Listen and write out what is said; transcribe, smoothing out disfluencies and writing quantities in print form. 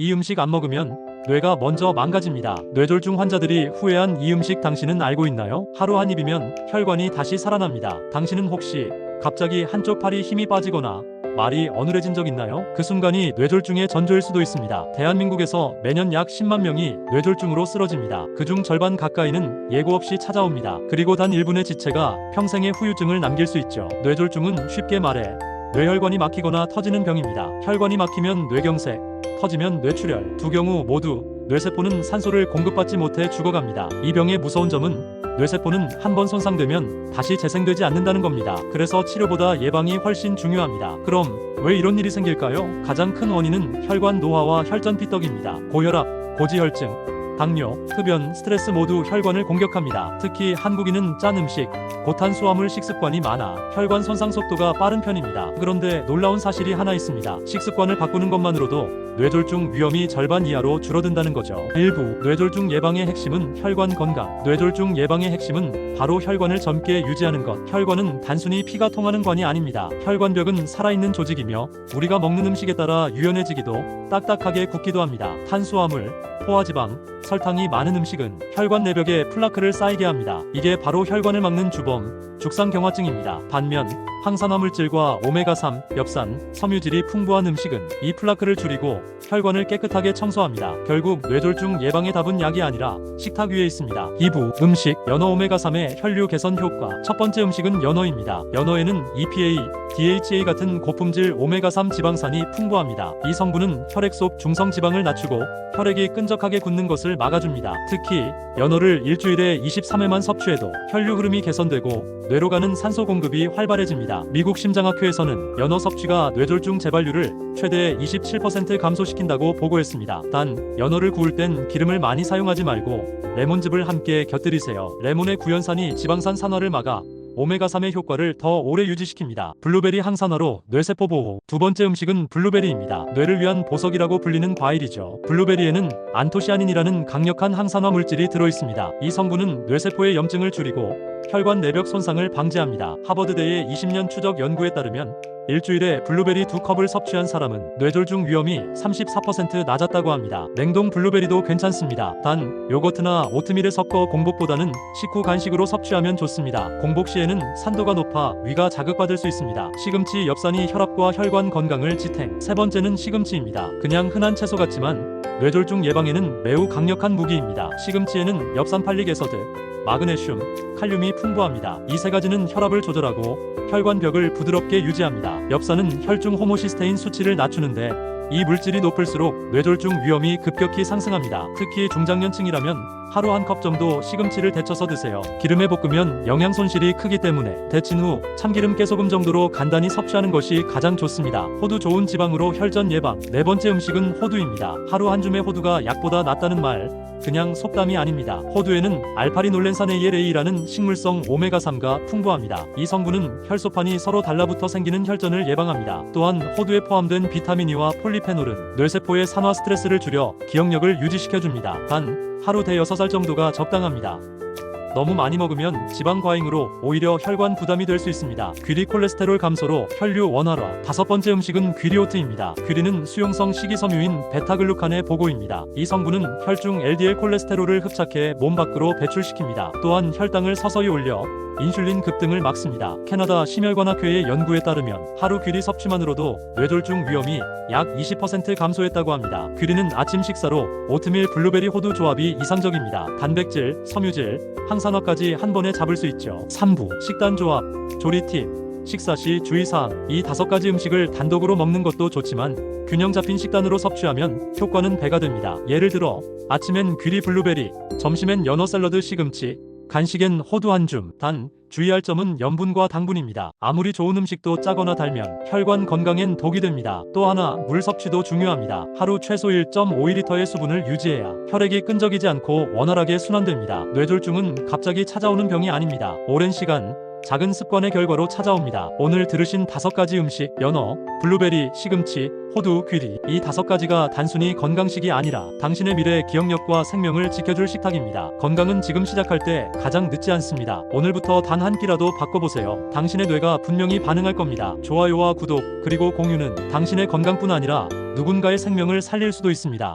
이 음식 안 먹으면 뇌가 먼저 망가집니다. 뇌졸중 환자들이 후회한 이 음식 당신은 알고 있나요? 하루 한 입이면 혈관이 다시 살아납니다. 당신은 혹시 갑자기 한쪽 팔이 힘이 빠지거나 말이 어눌해진 적 있나요? 그 순간이 뇌졸중의 전조일 수도 있습니다. 대한민국에서 매년 약 10만 명이 뇌졸중으로 쓰러집니다. 그중 절반 가까이는 예고 없이 찾아옵니다. 그리고 단 1분의 지체가 평생의 후유증을 남길 수 있죠. 뇌졸중은 쉽게 말해 뇌혈관이 막히거나 터지는 병입니다. 혈관이 막히면 뇌경색, 터지면 뇌출혈, 두 경우 모두 뇌세포는 산소를 공급받지 못해 죽어갑니다. 이 병의 무서운 점은 뇌세포는 한번 손상되면 다시 재생되지 않는다는 겁니다. 그래서 치료보다 예방이 훨씬 중요합니다. 그럼 왜 이런 일이 생길까요? 가장 큰 원인은 혈관 노화와 혈전 피떡입니다. 고혈압, 고지혈증, 당뇨, 흡연, 스트레스 모두 혈관을 공격합니다. 특히 한국인은 짠 음식, 고탄수화물 식습관이 많아 혈관 손상 속도가 빠른 편입니다. 그런데 놀라운 사실이 하나 있습니다. 식습관을 바꾸는 것만으로도 뇌졸중 위험이 절반 이하로 줄어든다는 거죠. 일부 뇌졸중 예방의 핵심은 혈관 건강. 뇌졸중 예방의 핵심은 바로 혈관을 젊게 유지하는 것. 혈관은 단순히 피가 통하는 관이 아닙니다. 혈관벽은 살아있는 조직이며 우리가 먹는 음식에 따라 유연해지기도 딱딱하게 굳기도 합니다. 탄수화물, 포화지방, 설탕이 많은 음식은 혈관 내벽에 플라크를 쌓이게 합니다. 이게 바로 혈관을 막는 주범, 죽상경화증입니다. 반면 항산화 물질과 오메가3, 엽산, 섬유질이 풍부한 음식은 이 플라크를 줄이고 혈관을 깨끗하게 청소합니다. 결국 뇌졸중 예방의 답은 약이 아니라 식탁 위에 있습니다. 2부 음식, 연어 오메가3의 혈류 개선 효과. 첫 번째 음식은 연어입니다. 연어에는 EPA, DHA 같은 고품질 오메가3 지방산이 풍부합니다. 이 성분은 혈액 속 중성 지방을 낮추고 혈액이 끈적하게 굳는 것을 막아줍니다. 특히 연어를 일주일에 23회만 섭취해도 혈류 흐름이 개선되고 뇌로 가는 산소 공급이 활발해집니다. 미국 심장학회에서는 연어 섭취가 뇌졸중 재발률을 최대 27% 감소시킨다고 보고했습니다. 단 연어를 구울 땐 기름을 많이 사용하지 말고 레몬즙을 함께 곁들이세요. 레몬의 구연산이 지방산 산화를 막아 오메가3의 효과를 더 오래 유지시킵니다. 블루베리 항산화로 뇌세포 보호. 두 번째 음식은 블루베리입니다. 뇌를 위한 보석이라고 불리는 과일이죠. 블루베리에는 안토시아닌이라는 강력한 항산화 물질이 들어있습니다. 이 성분은 뇌세포의 염증을 줄이고 혈관 내벽 손상을 방지합니다. 하버드대의 20년 추적 연구에 따르면 일주일에 블루베리 2컵을 섭취한 사람은 뇌졸중 위험이 34% 낮았다고 합니다. 냉동 블루베리도 괜찮습니다. 단 요거트나 오트밀에 섞어 공복보다는 식후 간식으로 섭취하면 좋습니다. 공복 시에는 산도가 높아 위가 자극받을 수 있습니다. 시금치, 엽산이 혈압과 혈관 건강을 지탱. 세 번째는 시금치입니다. 그냥 흔한 채소 같지만 뇌졸중 예방에는 매우 강력한 무기입니다. 시금치에는 엽산팔릭 에서드, 마그네슘, 칼륨이 풍부합니다. 이 세 가지는 혈압을 조절하고 혈관벽을 부드럽게 유지합니다. 엽산은 혈중 호모시스테인 수치를 낮추는데 이 물질이 높을수록 뇌졸중 위험이 급격히 상승합니다. 특히 중장년층이라면 하루 한 컵 정도 시금치를 데쳐서 드세요. 기름에 볶으면 영양 손실이 크기 때문에 데친 후 참기름 깨소금 정도로 간단히 섭취하는 것이 가장 좋습니다. 호두 좋은 지방으로 혈전 예방. 네 번째 음식은 호두입니다. 하루 한 줌의 호두가 약보다 낫다는 말 그냥 속담이 아닙니다. 호두에는 알파리놀렌산 ALA라는 식물성 오메가3가 풍부합니다. 이 성분은 혈소판이 서로 달라붙어 생기는 혈전을 예방합니다. 또한 호두에 포함된 비타민 E와 폴리페놀은 뇌세포의 산화 스트레스를 줄여 기억력을 유지시켜줍니다. 단 하루 대여섯 알 정도가 적당합니다. 너무 많이 먹으면 지방 과잉으로 오히려 혈관 부담이 될 수 있습니다. 귀리 콜레스테롤 감소로 혈류 원활화. 다섯 번째 음식은 귀리오트입니다. 귀리는 수용성 식이섬유인 베타글루칸의 보고입니다. 이 성분은 혈중 LDL 콜레스테롤을 흡착해 몸 밖으로 배출시킵니다. 또한 혈당을 서서히 올려 인슐린 급등을 막습니다. 캐나다 심혈관학회의 연구에 따르면 하루 귀리 섭취만으로도 뇌졸중 위험이 약 20% 감소했다고 합니다. 귀리는 아침 식사로 오트밀 블루베리 호두 조합이 이상적입니다. 단백질, 섬유질, 항산화까지 한 번에 잡을 수 있죠. 3부 식단 조합, 조리 팁, 식사 시 주의사항. 이 5가지 음식을 단독으로 먹는 것도 좋지만 균형 잡힌 식단으로 섭취하면 효과는 배가 됩니다. 예를 들어 아침엔 귀리 블루베리, 점심엔 연어 샐러드 시금치, 간식엔 호두 한 줌. 단 주의할 점은 염분과 당분입니다. 아무리 좋은 음식도 짜거나 달면 혈관 건강엔 독이 됩니다. 또 하나 물 섭취도 중요합니다. 하루 최소 1.5리터의 수분을 유지해야 혈액이 끈적이지 않고 원활하게 순환됩니다. 뇌졸중은 갑자기 찾아오는 병이 아닙니다. 오랜 시간 작은 습관의 결과로 찾아옵니다. 오늘 들으신 5가지 음식, 연어, 블루베리, 시금치, 호두, 귀리. 이 5가지가 단순히 건강식이 아니라 당신의 미래 기억력과 생명을 지켜줄 식탁입니다. 건강은 지금 시작할 때 가장 늦지 않습니다. 오늘부터 단 한 끼라도 바꿔보세요. 당신의 뇌가 분명히 반응할 겁니다. 좋아요와 구독, 그리고 공유는 당신의 건강뿐 아니라 누군가의 생명을 살릴 수도 있습니다.